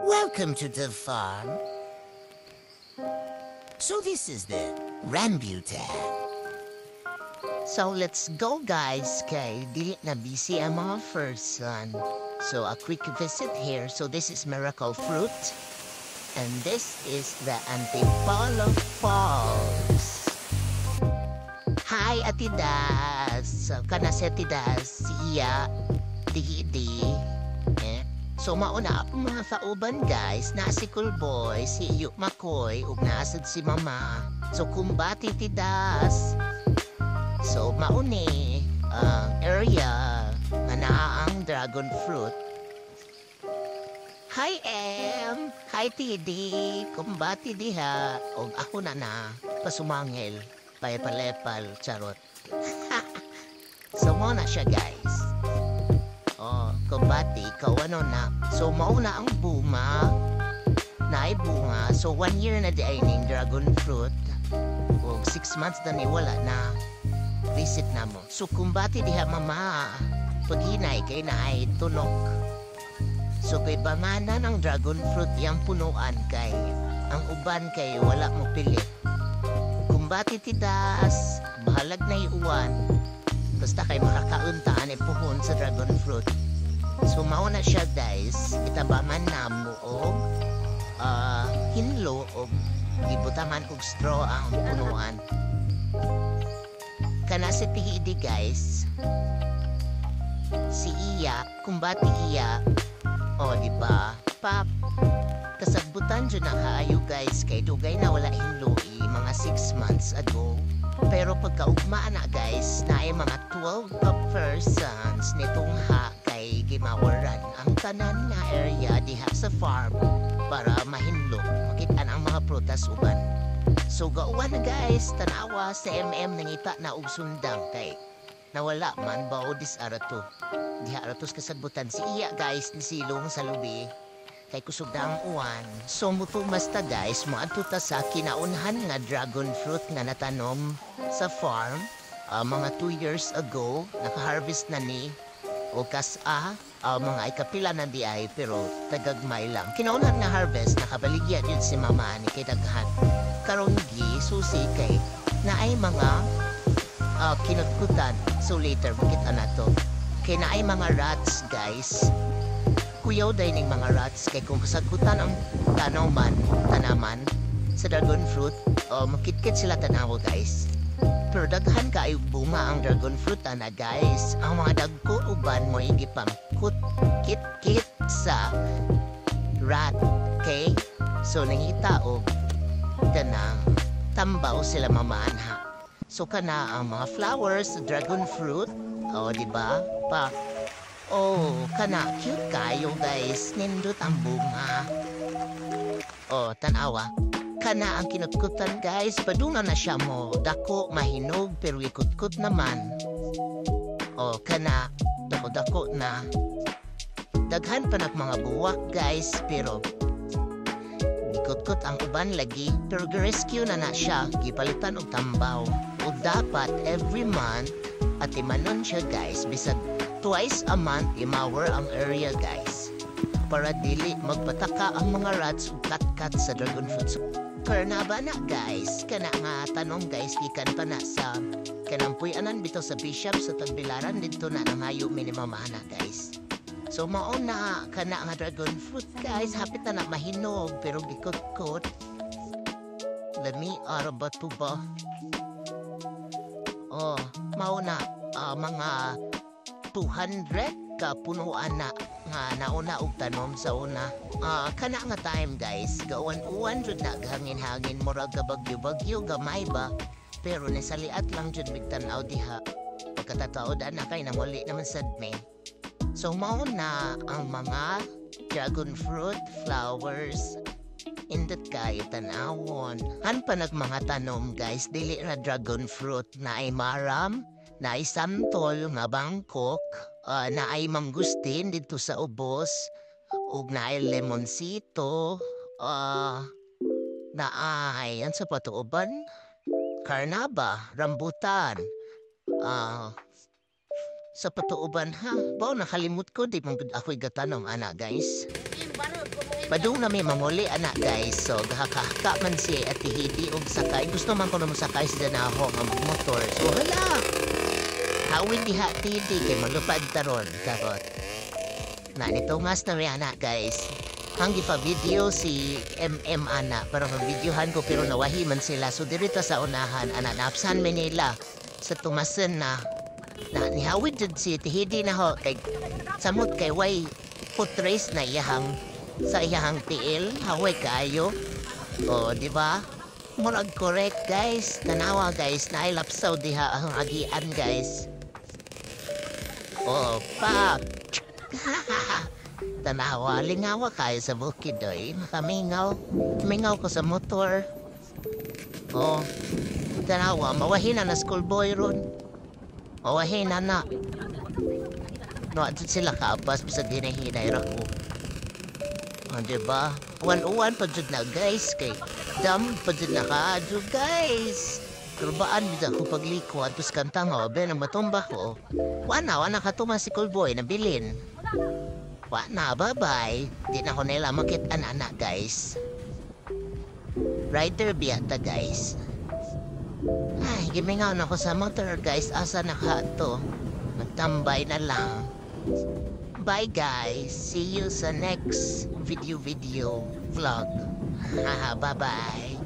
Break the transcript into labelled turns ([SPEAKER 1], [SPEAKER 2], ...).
[SPEAKER 1] Welcome to the farm. So this is the rambutan. So let's go guys, kay dili na busy ang mga person. So a quick visit here. So this is miracle fruit. And this is the Antipolo Falls. Hi, Atidas. So, kana si Atidas, siya, di. So mauna ako mga kauban guys, na si Cool Boy, si Iyuk Makoy, ug naasad si Mama. So kumbati Tidas. So mauni ang area nga naa ang dragon fruit. Hi Em! Hi Tidi! Kumbati diha. Og ako na pasumangil. Palepal, charot. So mo na siya guys. Oh, kumbati, ikaw ano na. So mauna ang bunga. Naay bunga. So 1 year na di ay ning dragon fruit. Og 6 months na ni wala na. Visit na mo. So kumbati diha mama. Paghinay kay naay tunok. So kay bangana ng dragon fruit yang punuan kay ang uban kay wala mo pilit. Kumbati tidas, bahalag na iuwan. Basta kay makakauntaan puhon sa dragon fruit. So mauna siya guys, itabaman na mo og hinlo og ibutaman og straw ang punuan. Kana si Tihidi guys, si Iya, kumbati Iya. O, diba? Pap, kasagbutan dyan na kaayo guys, kay dugay na wala hinloi mga 6 months ago. Pero pagkaugmaan na guys, na ay mga 12 persons nitong kay gimawaran ang tanan na area diha sa farm para mahinlo, makita ang mga prutas uban. So gauwan na guys, tanawa sa nangita na og sundang kay nawala man bao arato. Diha aratos kasagbutan si Iya guys ni silong sa lubi. Kay kusog na ang uwan. So mupumasta guys, moadto ta sa kinaunhan nga dragon fruit nga natanom sa farm. Mga 2 years ago, naka-harvest na ni. O mga ikapila na di ay, pero tagagmay lang. Kinaunhan na harvest, nakabaligyan yun si mama ni kay daghan. Karon gi susi kay na ay mga kinutkutan. So later, makita na to. Kaya na ay mga rats, guys. Kuyaw dahil ng mga rats. Kaya kung kasagutan ang tanaman sa dragon fruit, makitkit sila tanaw, guys. Pero daghan ka ay bunga ang dragon fruit, guys. Ang mga dagko uban mo igipang kit sa rat. Okay? So, nangita o tanang tambaw sila mamaanha. So kana ang mga flowers, dragon fruit, diba? Kana cute kayo guys, nindot ang bunga. Tanawa. Kana ang kinutkutan guys, padungan na siya mo, dako mahinog pero ikutkut naman. Kana dako na. Daghan pa ng mga buwak guys, pero kutkot ang uban lagi, pero rescue na siya, gipalitan og tambaw. O dapat every month at imanon siya guys, bisag twice a month imawer ang area guys. Para dili magpataka ang mga rats ug kat sa dragon fruit. So, na ba na guys, kana nga tanong guys, ikan pa na sa kanampuy-anan bitaw sa bishop sa tagbilaran dito na nangayo minimamana guys. So mauna kana nga dragon fruit guys, hapit na mahinog pero gikot-kot. Lami arabat po ba? Mauna mga 200 ka punuan na nga nauna og tanom sa una. Kana nga time guys, gawan-uwan jud na hangin-hangin murag ka bagyo-bagyo gamay ba. Pero nasaliat lang jud bigtan-aw diha. Pagkatataod na kay namuli naman sad me. So mauna ang mga dragon fruit, flowers, indot kayo tanawon. Han pa mga tanom guys, dili ra dragon fruit na ay maram, na ay santol nga bangkok, na ay mangustin dito sa ubos, ug na ay lemonsito, na ay sa patuoban, karnaba, rambutan, sa patuoban ha. Bao nakalimot ko, di mong ako'y gatanong ana guys. Padung na may mamuli anak guys. So gahaka man si Ate Hidi og sakay. Gusto man ko na mo sakay si Danaho nga motor. So hala. Hawin diha Ate Hidi kay malupad taron karot. Na ni Thomas na may anak guys. Hanggi pa video si MM anak para videohan ko pero nawahi man sila. So dirito sa unahan anak napsan Manila sa Tomasen na nihawid jud si Ate Hidi na ho kay samot kay way foot race na iyahang sa iyahang tiil, haway kayo. O, di ba? Murag correct, guys. Tanawa, guys. Nailapsaw diha ang agian, guys. O, pak! Tanawa, lingawa kayo sa bukid, oy. Makamingaw. Mingaw ko sa motor. O, tanawa, mawahina na school boy ron. Mawahina na. No, at sila kaabas, bisa ginahinay rako. O, diba? Uwan-uwan pa dyan na, guys. Kay dam pa dyan na ka, guys. Turbaan bisa ko pagliko at tus kantang o, ben ang matumba ko. Wana ka tuma si Coolboy na bilin. Wana, bye-bye. Di na ko nila makit-an anak, guys. Rider biyata, guys. Ay, gimingaw na ko sa motor, guys. Asa na ka to? Magtambay na lang. Bye guys, see you sa next video vlog. Haha, bye-bye.